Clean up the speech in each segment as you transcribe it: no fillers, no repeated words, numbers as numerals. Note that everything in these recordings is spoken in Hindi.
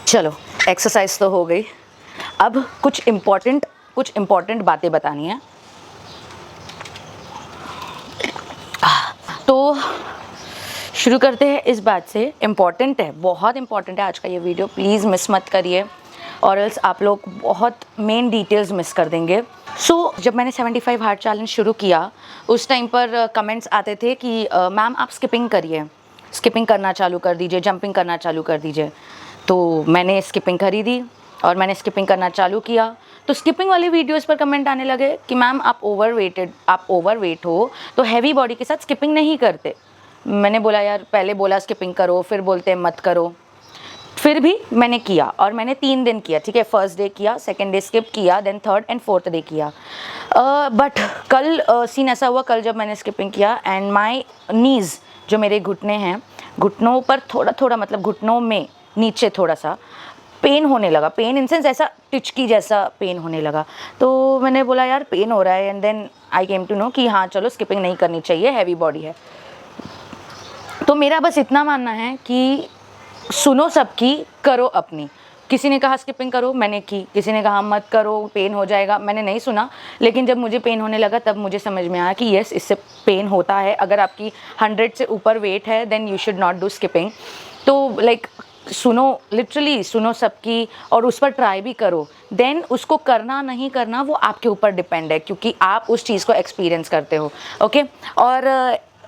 चलो एक्सरसाइज तो हो गई, अब कुछ इम्पोर्टेंट बातें बतानी है। तो शुरू करते हैं इस बात से, इम्पॉर्टेंट है, बहुत इम्पॉर्टेंट है आज का ये वीडियो, प्लीज़ मिस मत करिए और एल्स आप लोग बहुत मेन डिटेल्स मिस कर देंगे। जब मैंने 75 हार्ट चैलेंज शुरू किया उस टाइम पर कमेंट्स आते थे कि मैम आप स्किपिंग करिए, स्किपिंग करना चालू कर दीजिए, जंपिंग करना चालू कर दीजिए। तो मैंने स्किपिंग खरीदी और मैंने स्किपिंग करना चालू किया। तो स्किपिंग वाले वीडियोस पर कमेंट आने लगे कि मैम आप ओवरवेट हो तो हैवी बॉडी के साथ स्किपिंग नहीं करते। मैंने बोला यार पहले बोला स्किपिंग करो, फिर बोलते मत करो। फिर भी मैंने किया और मैंने 3 दिन किया, ठीक है। फर्स्ट डे किया, सेकंड डे स्किप किया, then third and fourth day किया। बट कल सीन ऐसा हुआ, कल जब मैंने स्किपिंग किया एंड माय नीज़, जो मेरे घुटने हैं, घुटनों पर थोड़ा मतलब घुटनों में नीचे थोड़ा सा पेन होने लगा। पेन इन सेंस ऐसा टिचकी जैसा पेन होने लगा। तो मैंने बोला यार पेन हो रहा है, and then I came to know कि हाँ चलो स्किपिंग नहीं करनी चाहिए, हैवी बॉडी है। तो मेरा बस इतना मानना है कि सुनो सबकी, करो अपनी। किसी ने कहा स्किपिंग करो, मैंने की। किसी ने कहा मत करो, पेन हो जाएगा, मैंने नहीं सुना। लेकिन जब मुझे पेन होने लगा तब मुझे समझ में आया कि यस, इससे पेन होता है। अगर आपकी 100 से ऊपर वेट है then you should not do skipping. तो लाइक सुनो, लिटरली सुनो सबकी और उस पर ट्राई भी करो। देन उसको करना नहीं करना वो आपके ऊपर डिपेंड है, क्योंकि आप उस चीज़ को एक्सपीरियंस करते हो। ओके। और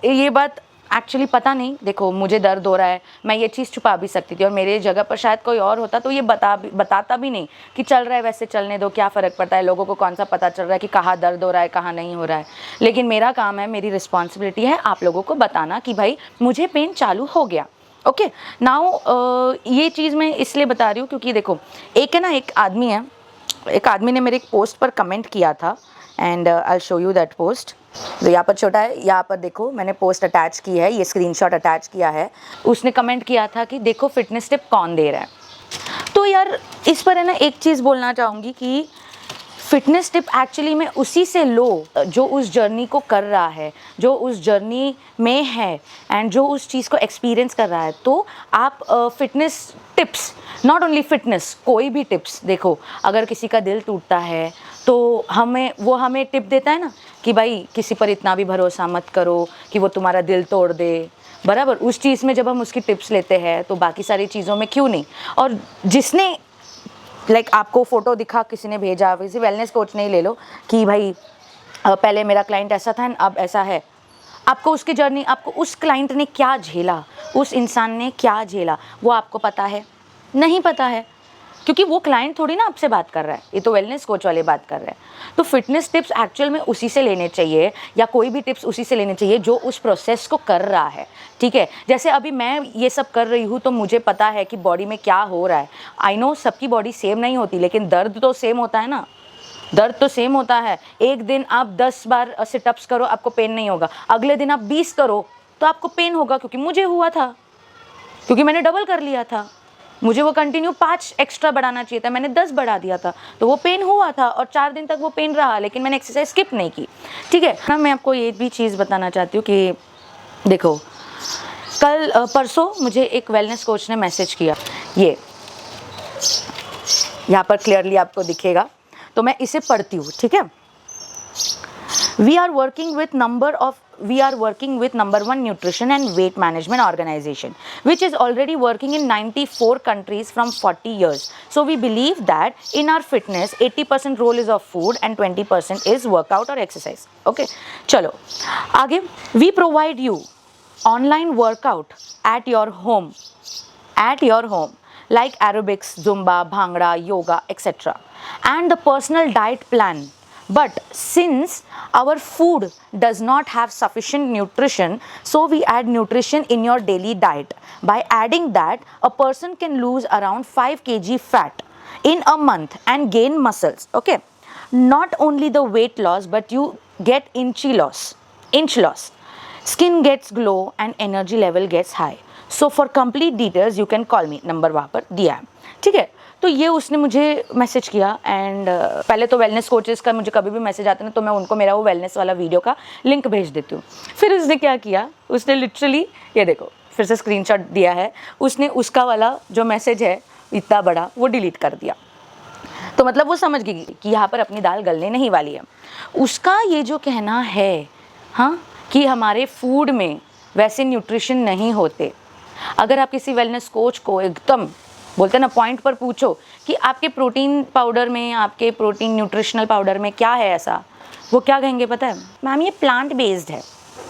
ये बात एक्चुअली पता नहीं, देखो मुझे दर्द हो रहा है, मैं ये चीज़ छुपा भी सकती थी और मेरे जगह पर शायद कोई और होता तो ये बताता भी नहीं कि चल रहा है वैसे चलने दो, क्या फ़र्क पड़ता है, लोगों को कौन सा पता चल रहा है कि कहाँ दर्द हो रहा है कहाँ नहीं हो रहा है। लेकिन मेरा काम है, मेरी रिस्पॉन्सिबिलिटी है आप लोगों को बताना कि भाई मुझे पेन चालू हो गया। ओके नाउ ये चीज़ मैं इसलिए बता रही हूँ क्योंकि देखो एक है ना, एक आदमी ने मेरे एक पोस्ट पर कमेंट किया था and I show you that post. तो यहाँ पर छोटा है, यहाँ पर देखो मैंने पोस्ट अटैच की है, ये स्क्रीनशॉट अटैच किया है। उसने कमेंट किया था कि देखो फिटनेस टिप कौन दे रहा है। तो यार इस पर है ना एक चीज़ बोलना चाहूँगी कि फिटनेस टिप एक्चुअली में उसी से लो जो उस जर्नी को कर रहा है, जो उस जर्नी में है एंड जो उस चीज़ को एक्सपीरियंस कर रहा है। तो आप fitness tips, not only fitness, कोई भी टिप्स, देखो अगर किसी का दिल टूटता है तो हमें टिप देता है ना कि भाई किसी पर इतना भी भरोसा मत करो कि वो तुम्हारा दिल तोड़ दे, बराबर। उस चीज़ में जब हम उसकी टिप्स लेते हैं तो बाकी सारी चीज़ों में क्यों नहीं। और जिसने आपको फ़ोटो दिखा, किसी ने भेजा, किसी वेलनेस कोच ने ही ले लो कि भाई पहले मेरा क्लाइंट ऐसा था अब ऐसा है। आपको उसकी जर्नी, आपको उस क्लाइंट ने क्या झेला, उस इंसान ने क्या झेला, वो आपको पता है? नहीं पता है, क्योंकि वो क्लाइंट थोड़ी ना आपसे बात कर रहा है, ये तो वेलनेस कोच वाले बात कर रहे हैं। तो फिटनेस टिप्स एक्चुअल में उसी से लेने चाहिए, या कोई भी टिप्स उसी से लेने चाहिए जो उस प्रोसेस को कर रहा है, ठीक है। जैसे अभी मैं ये सब कर रही हूँ तो मुझे पता है कि बॉडी में क्या हो रहा है। आई नो सबकी बॉडी सेम नहीं होती, लेकिन दर्द तो सेम होता है ना, दर्द तो सेम होता है। एक दिन आप 10 बार सिटअप्स करो आपको पेन नहीं होगा, अगले दिन आप 20 करो तो आपको पेन होगा, क्योंकि मुझे हुआ था, क्योंकि मैंने डबल कर लिया था। मुझे वो कंटिन्यू 5 एक्स्ट्रा बढ़ाना चाहिए था, मैंने 10 बढ़ा दिया था, तो वो पेन हुआ था और 4 दिन तक वो पेन रहा, लेकिन मैंने एक्सरसाइज स्किप नहीं की, ठीक है ना। मैं आपको ये भी चीज़ बताना चाहती हूँ कि देखो परसों मुझे एक वेलनेस कोच ने मैसेज किया, ये यहाँ पर क्लियरली आपको दिखेगा, तो मैं इसे पढ़ती हूँ, ठीक है। We are working with number 1 nutrition and weight management organization, which is already working in 94 countries from 40 years. So we believe that in our fitness, 80% role is of food and 20% is workout or exercise. Okay, चलो आगे। We provide you online workout at your home, like aerobics, Zumba, Bhangra, yoga, etc. and the personal diet plan. But since our food does not have sufficient nutrition, so we add nutrition in your daily diet. By adding that, a person can lose around 5 kg fat in a month and gain muscles. Okay, not only the weight loss, but you get inch loss. Skin gets glow and energy level gets high. So for complete details you can call me, number वहाँ पर दिया है, ठीक है। तो ये उसने मुझे मैसेज किया एंड पहले तो वेलनेस कोचेस का मुझे कभी भी मैसेज आता है ना तो मैं उनको मेरा वो वेलनेस वाला वीडियो का लिंक भेज देती हूँ। फिर उसने क्या किया, उसने लिटरली ये देखो फिर से स्क्रीनशॉट दिया है, उसने उसका वाला जो मैसेज है इतना बड़ा, वो डिलीट कर दिया। तो मतलब वो समझ गई कि यहाँ पर अपनी दाल गलने नहीं वाली है। उसका ये जो कहना है हाँ कि हमारे फूड में वैसे न्यूट्रिशन नहीं होते। अगर आप किसी वेलनेस कोच को एकदम बोलते हैं ना पॉइंट पर पूछो कि आपके प्रोटीन पाउडर में, आपके प्रोटीन न्यूट्रिशनल पाउडर में क्या है ऐसा, वो क्या कहेंगे पता है? मैम ये प्लांट बेस्ड है।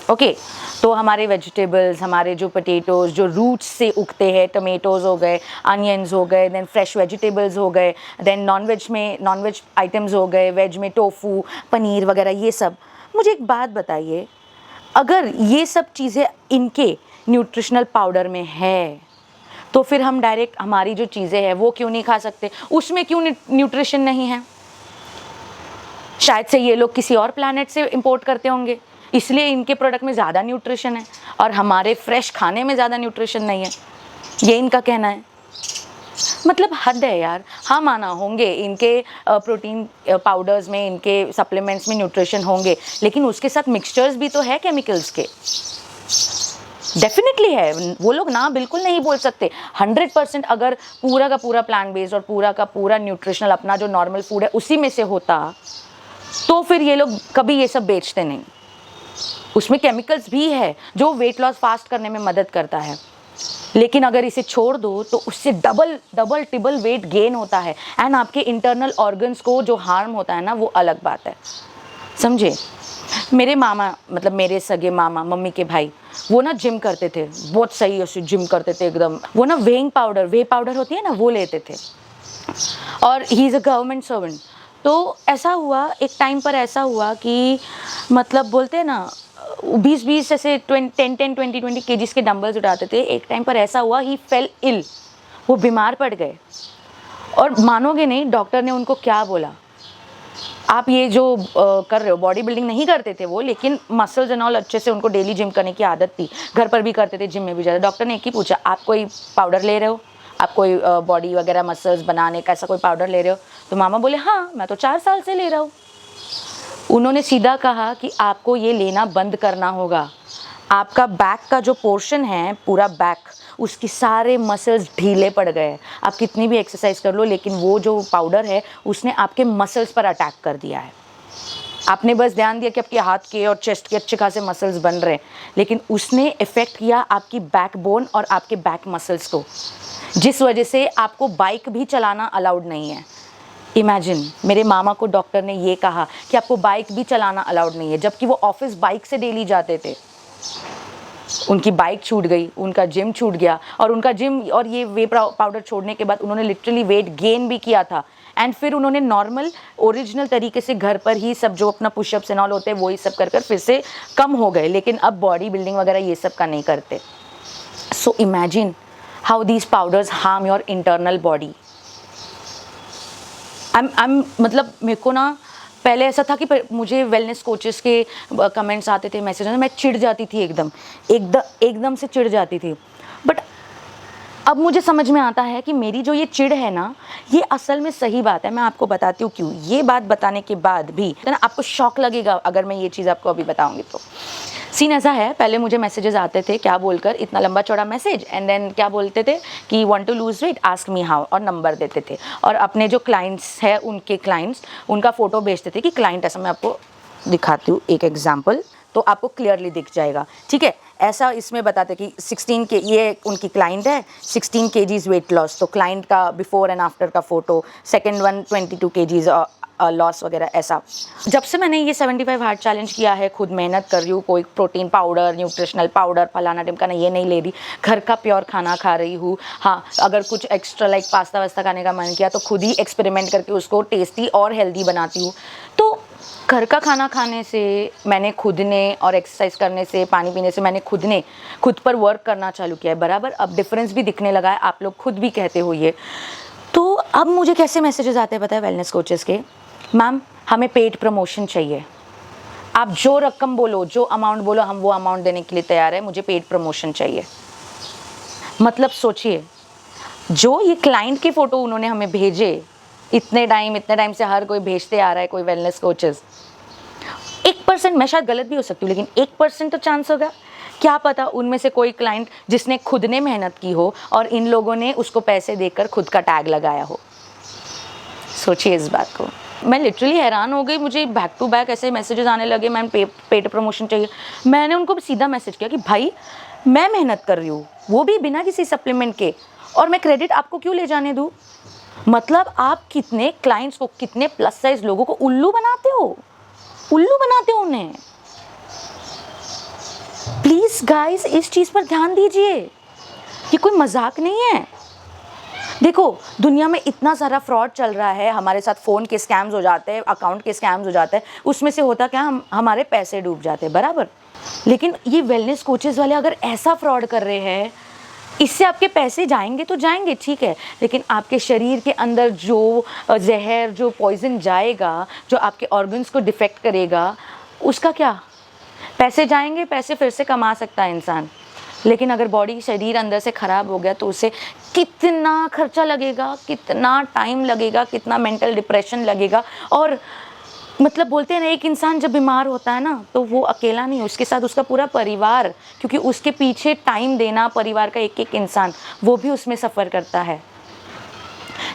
ओके तो हमारे वेजिटेबल्स, हमारे जो पोटैटोज़ जो रूट्स से उगते हैं, टमेटोज़ हो गए, अनियंस हो गए, देन फ्रेश वेजिटेबल्स हो गए, देन नॉनवेज आइटम्स हो गए, वेज में टोफू, पनीर वगैरह, ये सब। मुझे एक बात बताइए, अगर ये सब चीज़ें इनके न्यूट्रिशनल पाउडर में है तो फिर हम डायरेक्ट हमारी जो चीज़ें हैं वो क्यों नहीं खा सकते? उसमें क्यों न्यूट्रिशन नहीं है? शायद से ये लोग किसी और प्लैनेट से इंपोर्ट करते होंगे, इसलिए इनके प्रोडक्ट में ज़्यादा न्यूट्रिशन है और हमारे फ्रेश खाने में ज़्यादा न्यूट्रिशन नहीं है, ये इनका कहना है। मतलब हद है यार। हाँ माना होंगे इनके प्रोटीन पाउडर्स में, इनके सप्लीमेंट्स में न्यूट्रिशन होंगे, लेकिन उसके साथ मिक्सचर्स भी तो है केमिकल्स के, डेफिनेटली है। वो लोग ना बिल्कुल नहीं बोल सकते। 100% अगर पूरा का पूरा प्लांट बेस्ड और पूरा का पूरा न्यूट्रिशनल अपना जो नॉर्मल फूड है उसी में से होता तो फिर ये लोग कभी ये सब बेचते नहीं। उसमें केमिकल्स भी है जो वेट लॉस फास्ट करने में मदद करता है, लेकिन अगर इसे छोड़ दो तो उससे डबल टिबल वेट गेन होता है एंड आपके इंटरनल ऑर्गन्स को जो हार्म होता है ना, वो अलग बात है, समझे? मेरे मामा, मतलब मेरे सगे मामा, मम्मी के भाई, वो ना जिम करते थे, बहुत सही ऐसे जिम करते थे एकदम। वो ना वे पाउडर होती है ना, वो लेते थे और he is a government servant. तो ऐसा हुआ, एक टाइम पर ऐसा हुआ कि मतलब बोलते हैं ना 20 ऐसे 10-20 केजीज के डंबल्स उठाते थे। एक टाइम पर ऐसा हुआ ही फेल इल, वो बीमार पड़ गए और मानोगे नहीं डॉक्टर ने उनको क्या बोला, आप ये जो कर रहे हो, बॉडी बिल्डिंग नहीं करते थे वो, लेकिन मसल्स एंड ऑल अच्छे से उनको डेली जिम करने की आदत थी, घर पर भी करते थे, जिम में भी जाते। डॉक्टर ने एक ही पूछा, आप कोई पाउडर ले रहे हो, आप कोई बॉडी वगैरह मसल्स बनाने का ऐसा कोई पाउडर ले रहे हो? तो मामा बोले हाँ मैं तो 4 साल से ले रहा हूँ। उन्होंने सीधा कहा कि आपको ये लेना बंद करना होगा। आपका बैक का जो पोर्शन है, पूरा बैक, उसकी सारे मसल्स ढीले पड़ गए। आप कितनी भी एक्सरसाइज कर लो, लेकिन वो जो पाउडर है उसने आपके मसल्स पर अटैक कर दिया है। आपने बस ध्यान दिया कि आपके हाथ के और चेस्ट के अच्छे खासे मसल्स बन रहे हैं, लेकिन उसने इफ़ेक्ट किया आपकी बैकबोन और आपके बैक मसल्स को, जिस वजह से आपको बाइक भी चलाना अलाउड नहीं है। इमेजिन, मेरे मामा को डॉक्टर ने ये कहा कि आपको बाइक भी चलाना अलाउड नहीं है, जबकि वो ऑफिस बाइक से डेली जाते थे। उनकी बाइक छूट गई, उनका जिम छूट गया, और उनका जिम और ये वे पाउडर छोड़ने के बाद उन्होंने लिटरली वेट गेन भी किया था। एंड फिर उन्होंने नॉर्मल ओरिजिनल तरीके से घर पर ही सब जो अपना पुशअप्स एंड ऑल होते हैं वही सब कर फिर से कम हो गए, लेकिन अब बॉडी बिल्डिंग वगैरह ये सब का नहीं करते। So imagine how these powders harm your internal body. मतलब मेरे को ना पहले ऐसा था कि मुझे वेलनेस कोचेस के कमेंट्स आते थे, मैसेज, मैं चिढ़ जाती थी, एकदम से चिढ़ जाती थी। बट अब मुझे समझ में आता है कि मेरी जो ये चिढ़ है ना, ये असल में सही बात है। मैं आपको बताती हूँ क्यों। ये बात बताने के बाद भी ना आपको शॉक लगेगा अगर मैं ये चीज़ आपको अभी बताऊँगी तो। सीन ऐसा है, पहले मुझे मैसेजेस आते थे, क्या बोलकर, इतना लंबा चौड़ा मैसेज, एंड देन क्या बोलते थे कि want to lose weight, ask me how, और नंबर देते थे, और अपने जो क्लाइंट्स है उनका फ़ोटो भेजते थे कि क्लाइंट ऐसा। मैं आपको दिखाती हूँ एक एग्जाम्पल, तो आपको क्लियरली दिख जाएगा, ठीक है। ऐसा इसमें बताते कि 16 के, ये उनकी क्लाइंट है, 16 kgs वेट लॉस, तो क्लाइंट का बिफोर एंड आफ्टर का photo, second one 22 kgs loss वगैरह। ऐसा जब से मैंने ये 75 हार्ड चैलेंज किया है, खुद मेहनत कर रही हूँ, कोई प्रोटीन पाउडर, न्यूट्रिशनल पाउडर, फलाना टिमकाना ये नहीं ले रही, घर का प्योर खाना खा रही हूँ। हाँ, अगर कुछ एक्स्ट्रा लाइक पास्ता वास्ता खाने का मन किया तो खुद ही एक्सपेरिमेंट करके उसको टेस्टी और हेल्दी बनाती हूँ। तो घर का खाना खाने से मैंने खुद ने, और एक्सरसाइज करने से, पानी पीने से मैंने खुद पर वर्क करना चालू किया है बराबर। अब डिफरेंस भी दिखने लगा है, आप लोग खुद भी कहते हो ये। तो अब मुझे कैसे मैसेजेस आते हैं पता है वेलनेस कोचेस के, मैम हमें पेड प्रमोशन चाहिए, आप जो रकम बोलो, जो अमाउंट बोलो, हम वो अमाउंट देने के लिए तैयार है, मुझे पेड प्रमोशन चाहिए। मतलब सोचिए, जो ये क्लाइंट की फ़ोटो उन्होंने हमें भेजे, इतने टाइम से हर कोई भेजते आ रहा है, कोई वेलनेस कोचेस, 1%, मैं शायद गलत भी हो सकती हूँ, लेकिन 1% तो चांस होगा क्या पता उनमें से कोई क्लाइंट जिसने खुद ने मेहनत की हो और इन लोगों ने उसको पैसे देकर खुद का टैग लगाया हो। सोचिए इस बात को। मैं लिटरली हैरान हो गई, मुझे बैक टू बैक ऐसे मैसेजेस आने लगे, मैम पेड प्रमोशन चाहिए। मैंने उनको सीधा मैसेज किया कि भाई मैं मेहनत कर रही हूँ, वो भी बिना किसी सप्लीमेंट के, और मैं क्रेडिट आपको क्यों ले जाने दूँ? मतलब आप कितने क्लाइंट्स को, कितने प्लस साइज लोगों को उल्लू बनाते हो, उल्लू बनाते हो उन्हें। प्लीज गाइस इस चीज पर ध्यान दीजिए, ये कोई मजाक नहीं है। देखो दुनिया में इतना सारा फ्रॉड चल रहा है, हमारे साथ फ़ोन के स्कैम्स हो जाते हैं, अकाउंट के स्कैम्स हो जाते हैं, उसमें से होता क्या, हमारे पैसे डूब जाते हैं, बराबर। लेकिन ये वेलनेस कोचेस वाले अगर ऐसा फ्रॉड कर रहे हैं, इससे आपके पैसे जाएंगे तो जाएंगे, ठीक है, लेकिन आपके शरीर के अंदर जो जहर, जो पॉइजन जाएगा, जो आपके ऑर्गन्स को डिफेक्ट करेगा, उसका क्या? पैसे जाएंगे, पैसे फिर से कमा सकता है इंसान, लेकिन अगर बॉडी, शरीर अंदर से ख़राब हो गया तो उसे कितना खर्चा लगेगा, कितना टाइम लगेगा, कितना मेंटल डिप्रेशन लगेगा। और मतलब बोलते हैं ना, एक इंसान जब बीमार होता है ना तो वो अकेला नहीं, उसके साथ उसका पूरा परिवार, क्योंकि उसके पीछे टाइम देना परिवार का एक एक इंसान, वो भी उसमें सफ़र करता है।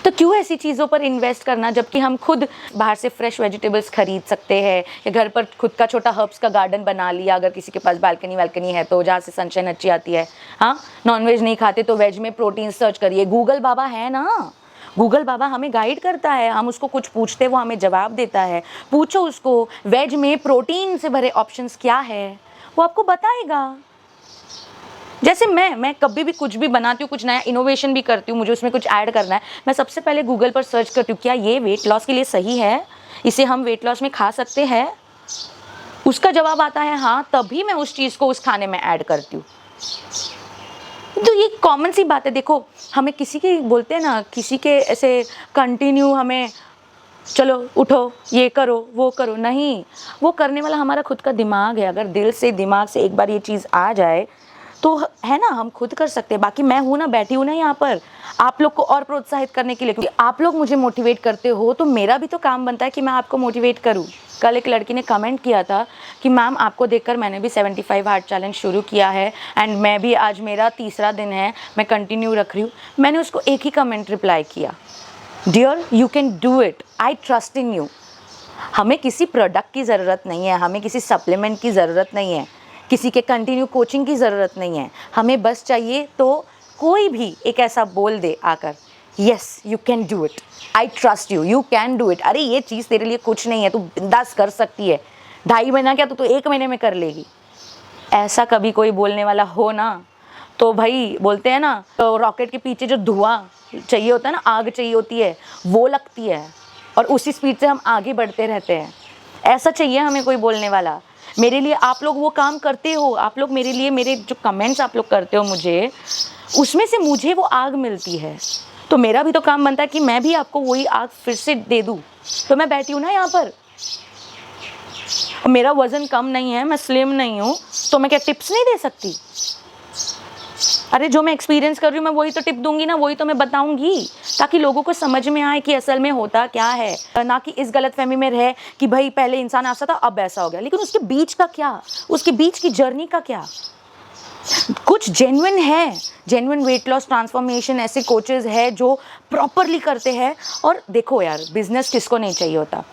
तो क्यों ऐसी चीज़ों पर इन्वेस्ट करना, जबकि हम खुद बाहर से फ्रेश वेजिटेबल्स खरीद सकते हैं, या घर पर खुद का छोटा हर्ब्स का गार्डन बना लिया, अगर किसी के पास बालकनी है तो, जहाँ से सनशाइन अच्छी आती है। हाँ, नॉनवेज नहीं खाते तो वेज में प्रोटीन सर्च करिए, गूगल बाबा है ना, गूगल बाबा हमें गाइड करता है, हम उसको कुछ पूछते वो हमें जवाब देता है। पूछो उसको वेज में प्रोटीन से भरे ऑप्शंस क्या है, वो आपको बताएगा। जैसे मैं कभी भी कुछ भी बनाती हूँ, कुछ नया इनोवेशन भी करती हूँ, मुझे उसमें कुछ ऐड करना है, मैं सबसे पहले गूगल पर सर्च करती हूँ क्या ये वेट लॉस के लिए सही है, इसे हम वेट लॉस में खा सकते हैं। उसका जवाब आता है हाँ, तभी मैं उस चीज़ को उस खाने में ऐड करती हूँ। तो ये कॉमन सी बात है। देखो हमें किसी के बोलते हैं ना, किसी के ऐसे कंटिन्यू हमें चलो उठो ये करो वो करो, नहीं, वो करने वाला हमारा खुद का दिमाग है। अगर दिल से, दिमाग से एक बार ये चीज़ आ जाए तो है ना, हम खुद कर सकते हैं। बाकी मैं हूँ ना, बैठी हूँ ना यहाँ पर आप लोग को और प्रोत्साहित करने के लिए, क्योंकि आप लोग मुझे मोटिवेट करते हो, तो मेरा भी तो काम बनता है कि मैं आपको मोटिवेट करूँ। कल एक लड़की ने कमेंट किया था कि मैम आपको देखकर मैंने भी 75 हार्ट चैलेंज शुरू किया है, एंड मैं भी आज मेरा तीसरा दिन है, मैं कंटिन्यू रख रही हूँ। मैंने उसको एक ही कमेंट रिप्लाई किया, dear you can do it, I trust in you. हमें किसी प्रोडक्ट की ज़रूरत नहीं है, हमें किसी सप्लीमेंट की ज़रूरत नहीं है, किसी के कंटिन्यू कोचिंग की ज़रूरत नहीं है। हमें बस चाहिए तो कोई भी एक ऐसा बोल दे आकर, yes you can do it, I trust you, you can do it. अरे ये चीज़ तेरे लिए कुछ नहीं है, तू बिंदास कर सकती है, 2.5 महीना क्या तो 1 महीने में कर लेगी। ऐसा कभी कोई बोलने वाला हो ना, तो भाई बोलते हैं ना, तो रॉकेट के पीछे जो धुआं चाहिए होता है ना, आग चाहिए होती है, वो लगती है और उसी स्पीड से हम आगे बढ़ते रहते हैं। ऐसा चाहिए हमें कोई बोलने वाला। मेरे लिए आप लोग वो काम करते हो, आप लोग मेरे लिए, मेरे जो कमेंट्स आप लोग करते हो मुझे, उसमें से मुझे वो आग मिलती है। तो मेरा भी तो काम बनता है कि मैं भी आपको वही आग फिर से दे दूँ। तो मैं बैठी हूँ ना यहाँ पर, मेरा वज़न कम नहीं है, मैं स्लिम नहीं हूँ, तो मैं क्या टिप्स नहीं दे सकती? अरे जो मैं एक्सपीरियंस कर रही हूँ मैं वही तो टिप दूंगी ना, वही तो मैं बताऊंगी, ताकि लोगों को समझ में आए कि असल में होता क्या है, ना कि इस गलतफहमी में रहे कि भाई पहले इंसान ऐसा था अब ऐसा हो गया। लेकिन उसके बीच का क्या, उसके बीच की जर्नी का क्या? कुछ जेन्युइन है, जेन्युइन वेट लॉस ट्रांसफॉर्मेशन ऐसे कोचेस है जो प्रॉपरली करते हैं। और देखो यार, बिजनेस किसको नहीं चाहिए होता,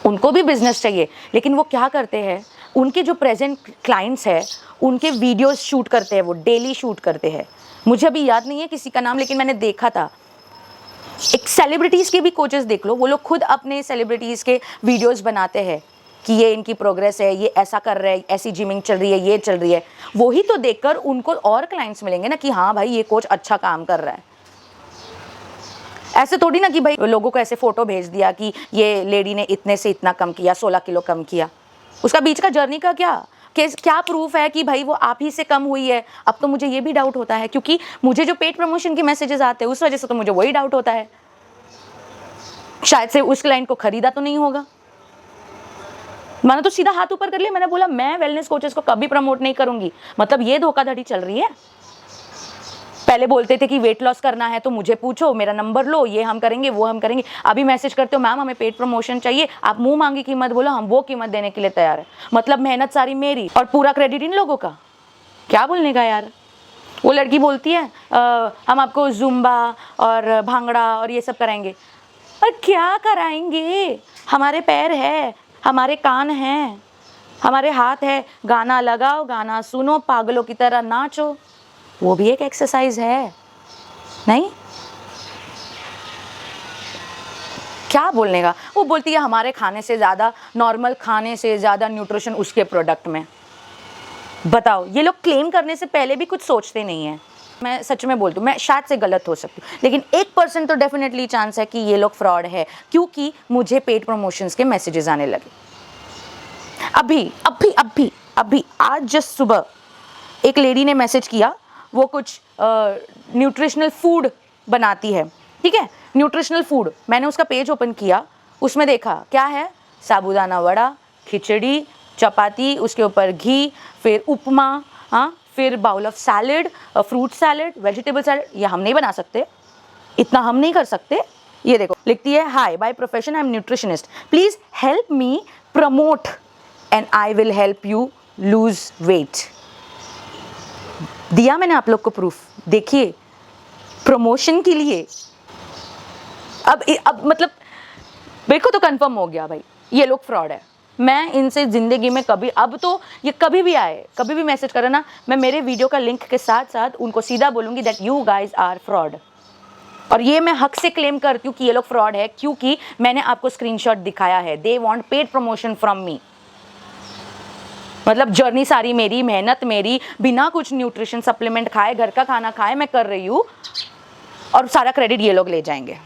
उनको भी बिजनेस चाहिए, लेकिन वो क्या करते हैं, उनके जो प्रेजेंट क्लाइंट्स हैं उनके वीडियोस शूट करते हैं, वो डेली शूट करते हैं। मुझे अभी याद नहीं है किसी का नाम, लेकिन मैंने देखा था। एक सेलिब्रिटीज़ के भी कोचेस देख लो, वो लोग खुद अपने सेलिब्रिटीज़ के वीडियोस बनाते हैं कि ये इनकी प्रोग्रेस है, ये ऐसा कर रहे हैं, ऐसी जिमिंग चल रही है, ये चल रही है। वही तो देखकर उनको और क्लाइंट्स मिलेंगे ना कि हाँ भाई ये कोच अच्छा काम कर रहा है। ऐसे थोड़ी ना कि भाई लोगों को ऐसे फ़ोटो भेज दिया कि ये लेडी ने इतने से इतना कम किया, 16 किलो कम किया। उसका बीच का जर्नी का क्या प्रूफ है कि भाई वो आप ही से कम हुई है? अब तो मुझे ये भी डाउट होता है, क्योंकि मुझे जो पेड प्रमोशन के मैसेजेस आते हैं उस वजह से तो मुझे वही डाउट होता है, शायद से उस क्लाइंट को खरीदा तो नहीं होगा। मैंने तो सीधा हाथ ऊपर कर लिया, मैंने बोला मैं वेलनेस कोचेस को कभी प्रमोट नहीं करूंगी। मतलब ये धोखाधड़ी चल रही है। पहले बोलते थे कि वेट लॉस करना है तो मुझे पूछो, मेरा नंबर लो, ये हम करेंगे वो हम करेंगे। अभी मैसेज करते हो मैम हमें पेड प्रमोशन चाहिए, आप मुंह मांगी कीमत बोलो, हम वो कीमत देने के लिए तैयार है। मतलब मेहनत सारी मेरी और पूरा क्रेडिट इन लोगों का। क्या बोलने का यार। वो लड़की बोलती है हम आपको जुम्बा और भांगड़ा और ये सब कराएंगे। और क्या कराएंगे? हमारे पैर है, हमारे कान हैं, हमारे हाथ है, गाना लगाओ, गाना सुनो, पागलों की तरह नाचो, वो भी एक एक्सरसाइज है। नहीं, क्या बोलने का। वो बोलती है हमारे खाने से ज़्यादा, नॉर्मल खाने से ज़्यादा न्यूट्रिशन उसके प्रोडक्ट में। बताओ, ये लोग क्लेम करने से पहले भी कुछ सोचते नहीं है। मैं सच में बोलती हूँ, मैं शायद से गलत हो सकती हूँ, लेकिन 1% तो डेफिनेटली चांस है कि ये लोग फ्रॉड है, क्योंकि मुझे पेड प्रमोशंस के मैसेजेस आने लगे। अभी आज जस्ट सुबह एक लेडी ने मैसेज किया, वो कुछ न्यूट्रिशनल फूड बनाती है, ठीक है, न्यूट्रिशनल फूड। मैंने उसका पेज ओपन किया, उसमें देखा क्या है, साबूदाना वड़ा, खिचड़ी, चपाती, उसके ऊपर घी, फिर उपमा, हाँ, फिर bowl of salad, fruit salad, vegetable salad. ये हम नहीं बना सकते, इतना हम नहीं कर सकते। ये देखो, लिखती है hi, by profession I am nutritionist, please help me promote and I will help you lose weight. दिया मैंने आप लोग को प्रूफ, देखिए, प्रमोशन के लिए। अब मतलब मेरे को तो कंफर्म हो गया भाई, ये लोग फ्रॉड है। मैं इनसे ज़िंदगी में कभी, अब तो ये कभी भी आए, कभी भी मैसेज करे ना, मैं मेरे वीडियो का लिंक के साथ साथ उनको सीधा बोलूँगी that you guys are fraud. और ये मैं हक से क्लेम करती हूँ कि ये लोग फ्रॉड है, क्योंकि मैंने आपको स्क्रीनशॉट दिखाया है। They want paid promotion from me. मतलब जर्नी सारी मेरी, मेहनत मेरी, बिना कुछ न्यूट्रिशन सप्लीमेंट खाए, घर का खाना खाए मैं कर रही हूँ, और सारा क्रेडिट ये लोग ले जाएंगे।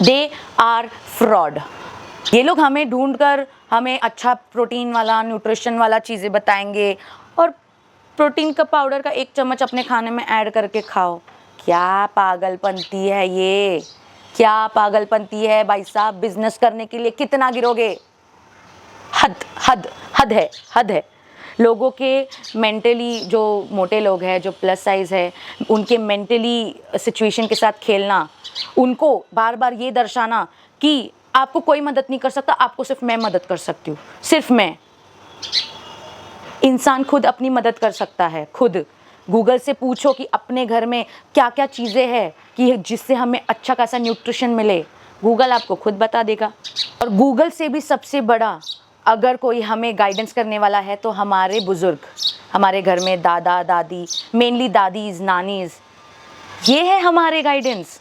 They are fraud. ये लोग हमें ढूंढकर हमें अच्छा प्रोटीन वाला, न्यूट्रिशन वाला चीज़ें बताएंगे, और प्रोटीन का पाउडर का 1 चम्मच अपने खाने में ऐड करके खाओ। क्या पागलपंती है ये, क्या पागलपंती है भाई साहब। बिजनेस करने के लिए कितना गिरोगे? हद है। लोगों के मेंटली, जो मोटे लोग हैं, जो प्लस साइज़ है, उनके मेंटली सिचुएशन के साथ खेलना, उनको बार बार ये दर्शाना कि आपको कोई मदद नहीं कर सकता, आपको सिर्फ मैं मदद कर सकती हूँ, सिर्फ मैं। इंसान खुद अपनी मदद कर सकता है, खुद। गूगल से पूछो कि अपने घर में क्या क्या चीज़ें हैं कि जिससे हमें अच्छा खासा न्यूट्रिशन मिले, गूगल आपको खुद बता देगा। और गूगल से भी सबसे बड़ा अगर कोई हमें गाइडेंस करने वाला है तो हमारे बुज़ुर्ग, हमारे घर में दादा दादी, मेनली दादीज़, नानीज़, ये है हमारे गाइडेंस।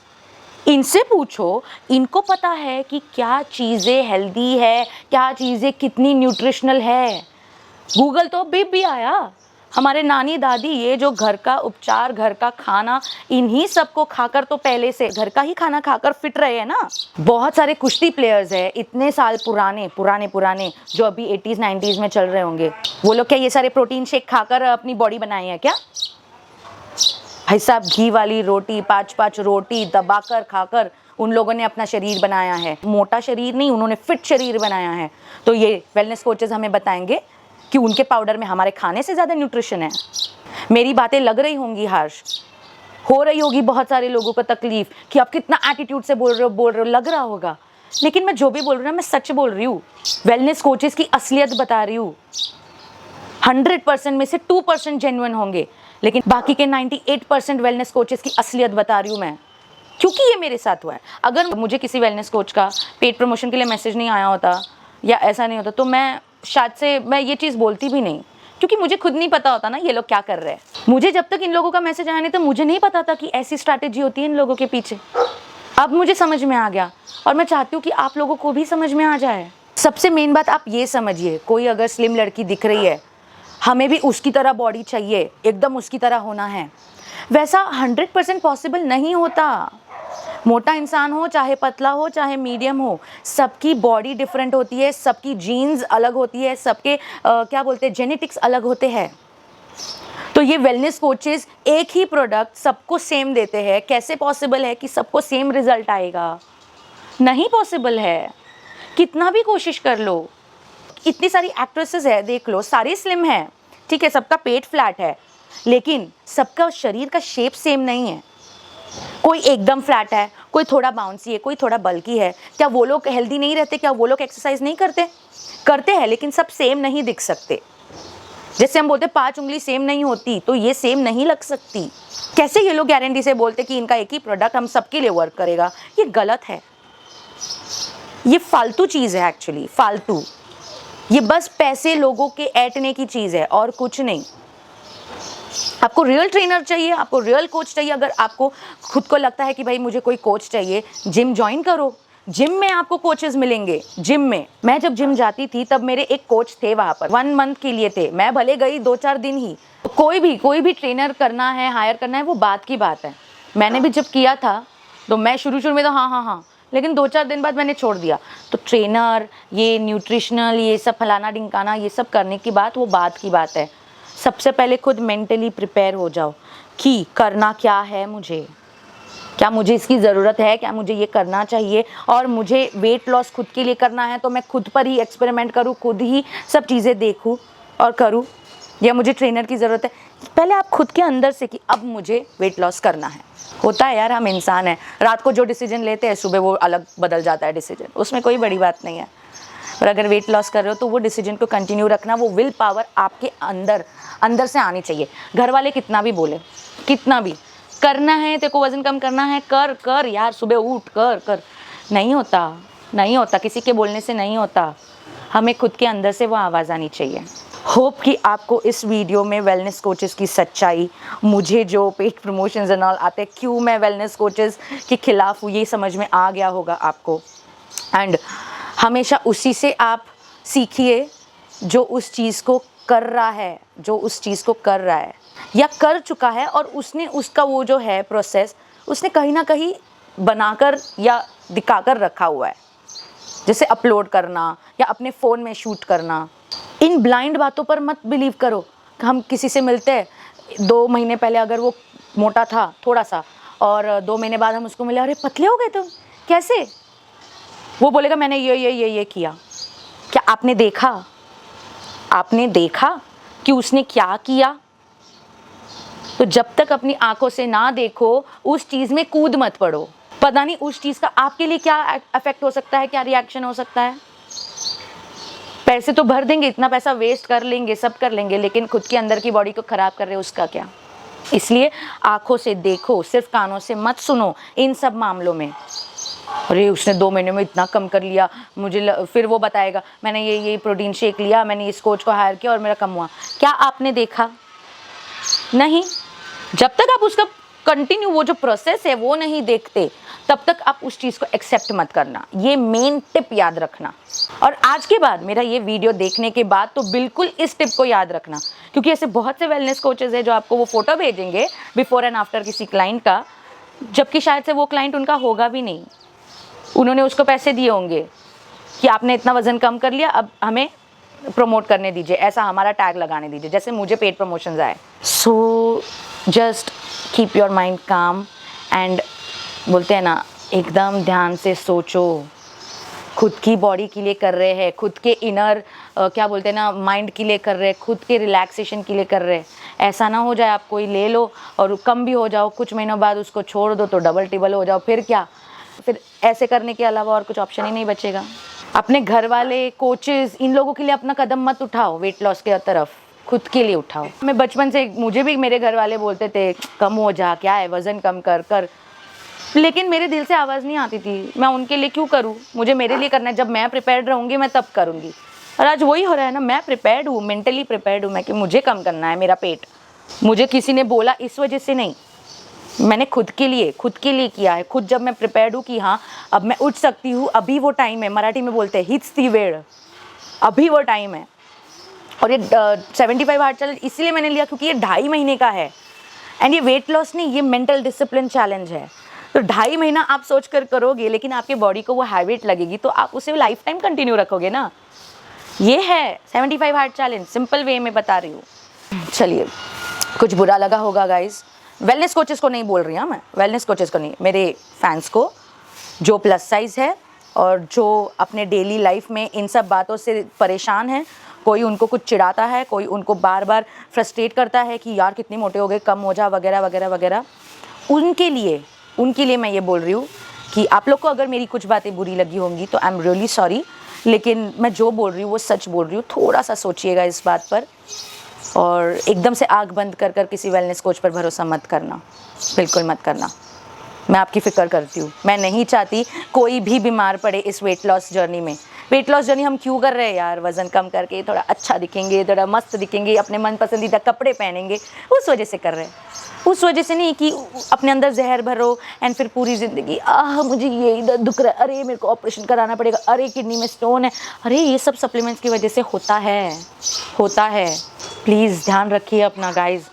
इनसे पूछो, इनको पता है कि क्या चीज़ें हेल्दी है, क्या चीज़ें कितनी न्यूट्रिशनल है। गूगल तो भी आया। हमारे नानी दादी, ये जो घर का उपचार, घर का खाना, इन्हीं सबको खाकर तो पहले से घर का ही खाना खाकर फिट रहे हैं ना। बहुत सारे कुश्ती प्लेयर्स हैं इतने साल पुराने जो अभी 80s 90s में चल रहे होंगे, वो लोग क्या ये सारे प्रोटीन शेक खाकर अपनी बॉडी बनाए हैं क्या? भाई साहब, घी वाली रोटी, 5 रोटी दबाकर खाकर उन लोगों ने अपना शरीर बनाया है। मोटा शरीर नहीं, उन्होंने फिट शरीर बनाया है। तो ये वेलनेस कोचेस हमें बताएंगे कि उनके पाउडर में हमारे खाने से ज़्यादा न्यूट्रिशन है। मेरी बातें लग रही होंगी हार्श, हो रही होगी बहुत सारे लोगों को तकलीफ कि आप कितना एटीट्यूड से बोल रहे हो, लग रहा होगा। लेकिन मैं जो भी बोल रही हूँ ना, मैं सच बोल रही हूँ। वेलनेस कोचेस की असलियत बता रही हूँ। 100% में से 2% जेन्युइन होंगे, लेकिन बाकी के 98% वेलनेस कोचेस की असलियत बता रही हूँ मैं, क्योंकि ये मेरे साथ हुआ है। अगर मुझे किसी वेलनेस कोच का पेड प्रमोशन के लिए मैसेज नहीं आया होता या ऐसा नहीं होता, तो मैं शायद से मैं ये चीज़ बोलती भी नहीं, क्योंकि मुझे खुद नहीं पता होता ना ये लोग क्या कर रहे हैं। मुझे जब तक इन लोगों का मैसेज आया नहीं, तो मुझे नहीं पता था कि ऐसी स्ट्रैटेजी होती है इन लोगों के पीछे। अब मुझे समझ में आ गया, और मैं चाहती हूँ कि आप लोगों को भी समझ में आ जाए। सबसे मेन बात आप ये समझिए, कोई अगर स्लिम लड़की दिख रही है, हमें भी उसकी तरह बॉडी चाहिए, एकदम उसकी तरह होना है, वैसा 100% पॉसिबल नहीं होता। मोटा इंसान हो, चाहे पतला हो, चाहे मीडियम हो, सबकी बॉडी डिफरेंट होती है, सबकी जीन्स अलग होती है, सबके क्या बोलते हैं, जेनेटिक्स अलग होते हैं। तो ये वेलनेस कोचेस एक ही प्रोडक्ट सबको सेम देते हैं, कैसे पॉसिबल है कि सबको सेम रिजल्ट आएगा? नहीं पॉसिबल है, कितना भी कोशिश कर लो। इतनी सारी एक्ट्रेसेस है, देख लो, सारी स्लिम है, ठीक है, सबका पेट फ्लैट है, लेकिन सबका शरीर का शेप सेम नहीं है। कोई एकदम फ्लैट है, कोई थोड़ा बाउंसी है, कोई थोड़ा बल्की है। क्या वो लोग हेल्दी नहीं रहते? क्या वो लोग एक्सरसाइज नहीं करते? करते हैं, लेकिन सब सेम नहीं दिख सकते। जैसे हम बोलते 5 उंगली सेम नहीं होती, तो ये सेम नहीं लग सकती। कैसे ये लोग गारंटी से बोलते कि इनका एक ही प्रोडक्ट हम सबके लिए वर्क करेगा? ये गलत है, ये फालतू चीज़ है एक्चुअली, फालतू। ये बस पैसे लोगों के ऐंठने की चीज़ है और कुछ नहीं। आपको रियल ट्रेनर चाहिए, आपको रियल कोच चाहिए। अगर आपको खुद को लगता है कि भाई मुझे कोई कोच चाहिए, जिम ज्वाइन करो। जिम में आपको कोचेस मिलेंगे। जिम में मैं जब जिम जाती थी तब मेरे एक कोच थे वहाँ पर, 1 मंथ के लिए थे। मैं भले गई 2-4 दिन ही। कोई भी ट्रेनर करना है, हायर करना है, वो बात की बात है। मैंने भी जब किया था तो मैं शुरू में तो हाँ, लेकिन 2-4 दिन बाद मैंने छोड़ दिया। तो ट्रेनर, ये न्यूट्रिशनल, ये सब फलाना ढिमकाना, ये सब करने की बात, वो बात की बात है। सबसे पहले खुद मेंटली प्रिपेयर हो जाओ कि करना क्या है मुझे, क्या मुझे इसकी ज़रूरत है, क्या मुझे ये करना चाहिए। और मुझे वेट लॉस खुद के लिए करना है तो मैं खुद पर ही एक्सपेरिमेंट करूँ, खुद ही सब चीज़ें देखूँ और करूँ, या मुझे ट्रेनर की ज़रूरत है। पहले आप खुद के अंदर से कि अब मुझे वेट लॉस करना है। होता है यार, हम इंसान हैं, रात को जो डिसीजन लेते हैं सुबह वो अलग बदल जाता है डिसीजन, उसमें कोई बड़ी बात नहीं है। और अगर वेट लॉस कर रहे हो तो वो डिसीजन को कंटिन्यू रखना, वो विल पावर आपके अंदर से आनी चाहिए। घर वाले कितना भी बोले, कितना भी करना है, तेरे को वज़न कम करना है, कर यार, सुबह उठ कर। नहीं होता, किसी के बोलने से नहीं होता। हमें खुद के अंदर से वो आवाज़ आनी चाहिए। होप कि आपको इस वीडियो में वेलनेस कोचेस की सच्चाई, मुझे जो पेट प्रमोशंस एंड ऑल आते हैं, क्यों मैं वेलनेस कोचेस के खिलाफ हूँ, ये समझ में आ गया होगा आपको। एंड हमेशा उसी से आप सीखिए जो उस चीज़ को कर रहा है, या कर चुका है, और उसने उसका वो जो है प्रोसेस उसने कहीं ना कहीं बनाकर या दिखाकर रखा हुआ है। जैसे अपलोड करना या अपने फ़ोन में शूट करना। इन ब्लाइंड बातों पर मत बिलीव करो। हम किसी से मिलते हैं, 2 महीने पहले अगर वो मोटा था थोड़ा सा, और 2 महीने बाद हम उसको मिले, अरे पतले हो गए तुम, कैसे? वो बोलेगा मैंने ये किया। क्या आपने देखा कि उसने क्या किया? तो जब तक अपनी आंखों से ना देखो, उस चीज़ में कूद मत पड़ो। पता नहीं उस चीज़ का आपके लिए क्या इफेक्ट हो सकता है, क्या रिएक्शन हो सकता है। पैसे तो भर देंगे, इतना पैसा वेस्ट कर लेंगे, सब कर लेंगे, लेकिन खुद के अंदर की बॉडी को ख़राब कर रहे हो, उसका क्या? इसलिए आंखों से देखो, सिर्फ कानों से मत सुनो इन सब मामलों में। अरे उसने 2 महीने में इतना कम कर लिया, फिर वो बताएगा मैंने ये प्रोटीन शेक लिया, मैंने इस कोच को हायर किया और मेरा कम हुआ। क्या आपने देखा? नहीं। जब तक आप उसका कंटिन्यू वो जो प्रोसेस है वो नहीं देखते, तब तक आप उस चीज़ को एक्सेप्ट मत करना। ये मेन टिप याद रखना। और आज के बाद, मेरा ये वीडियो देखने के बाद तो बिल्कुल इस टिप को याद रखना, क्योंकि ऐसे बहुत से वेलनेस कोचेस हैं जो आपको वो फ़ोटो भेजेंगे बिफोर एंड आफ्टर किसी क्लाइंट का, जबकि शायद से वो क्लाइंट उनका होगा भी नहीं। उन्होंने उसको पैसे दिए होंगे कि आपने इतना वज़न कम कर लिया, अब हमें प्रमोट करने दीजिए, ऐसा हमारा टैग लगाने दीजिए, जैसे मुझे पेड प्रमोशंस आए। So just keep your mind काम एंड बोलते हैं ना, एकदम ध्यान से सोचो। खुद की बॉडी के लिए कर रहे हैं, खुद के इनर क्या बोलते हैं ना, माइंड के लिए कर रहे हैं, खुद के रिलैक्सेशन के लिए कर रहे हैं। ऐसा ना हो जाए आप कोई ले लो और कम भी हो जाओ, कुछ महीनों बाद उसको छोड़ दो तो डबल टिबल हो जाओ, फिर क्या? फिर ऐसे करने के अलावा और कुछ ऑप्शन ही नहीं बचेगा। अपने घर वाले, कोचेस, इन लोगों के लिए अपना कदम मत उठाओ वेट लॉस के तरफ, खुद के लिए उठाओ। मैं बचपन से, मुझे भी मेरे घर वाले बोलते थे कम हो जा, क्या है, वज़न कम कर, लेकिन मेरे दिल से आवाज़ नहीं आती थी। मैं उनके लिए क्यों करूँ? मुझे मेरे लिए करना है। जब मैं प्रिपेयर्ड रहूँगी मैं तब करूँगी। और आज वही हो रहा है ना, मैं प्रिपेयर्ड हूँ, मेंटली प्रिपेयर्ड हूँ मैं कि मुझे कम करना है मेरा पेट। मुझे किसी ने बोला इस वजह से नहीं, मैंने खुद के लिए किया है। खुद जब मैं प्रिपेयर्ड हूँ कि हाँ अब मैं उठ सकती हूँ, अभी वो टाइम है, मराठी में बोलते हैं हिच ती वेळ, अभी वो टाइम है। और ये 75 हार्ड चैलेंज इसलिए मैंने लिया क्योंकि ये 2.5 महीने का है। एंड ये वेट लॉस नहीं, ये मेंटल डिसिप्लिन चैलेंज है। तो 2.5 महीना आप सोच कर करोगे, लेकिन आपके बॉडी को वो हैबिट लगेगी तो आप उसे लाइफ टाइम कंटिन्यू रखोगे ना। ये है 75 हार्ड चैलेंज, सिंपल वे में बता रही हूँ। चलिए, कुछ बुरा लगा होगा गाइज, वेलनेस कोचेस को नहीं बोल रही हूँ मैं, वेलनेस कोचेस को नहीं, मेरे फैंस को जो प्लस साइज़ है और जो अपने डेली लाइफ में इन सब बातों से परेशान है। कोई उनको कुछ चिढ़ाता है, कोई उनको बार बार फ्रस्ट्रेट करता है कि यार कितने मोटे हो गए, कम हो जा, वगैरह वगैरह वगैरह। उनके लिए मैं ये बोल रही हूँ कि आप लोग को अगर मेरी कुछ बातें बुरी लगी होंगी तो आई एम रियली सॉरी, लेकिन मैं जो बोल रही हूँ वो सच बोल रही हूँ। थोड़ा सा सोचिएगा इस बात पर। और एकदम से आँख बंद कर कर किसी वेलनेस कोच पर भरोसा मत करना, बिल्कुल मत करना। मैं आपकी फ़िक्र करती हूँ। मैं नहीं चाहती कोई भी बीमार पड़े इस वेट लॉस जर्नी में। वेट लॉस जर्नी हम क्यों कर रहे हैं यार? वज़न कम करके थोड़ा अच्छा दिखेंगे, थोड़ा मस्त दिखेंगे, अपने मन पसंदीदा कपड़े पहनेंगे, उस वजह से कर रहे हैं। उस वजह से नहीं कि अपने अंदर जहर भरो एंड फिर पूरी ज़िंदगी मुझे ये इधर दुख रहा है, अरे मेरे को ऑपरेशन कराना पड़ेगा, अरे किडनी में स्टोन है। अरे ये सब सप्लीमेंट्स की वजह से होता है। प्लीज़ ध्यान रखिए अपना guys.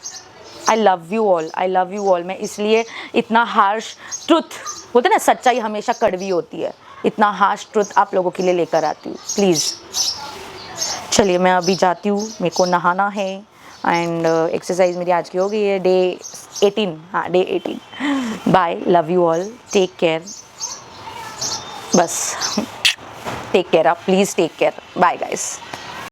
I love you all. मैं इसलिए इतना हार्श ट्रुथ, बोलते ना सच्चाई हमेशा कड़वी होती है, इतना हार्श ट्रुथ आप लोगों के लिए लेकर आती हूँ। प्लीज़ चलिए मैं अभी जाती हूँ, मेरे को नहाना है एंड एक्सरसाइज मेरी आज की हो गई है। Day 18। Bye, love you all, take care. बस टेक केयर आप, please take care. Bye guys.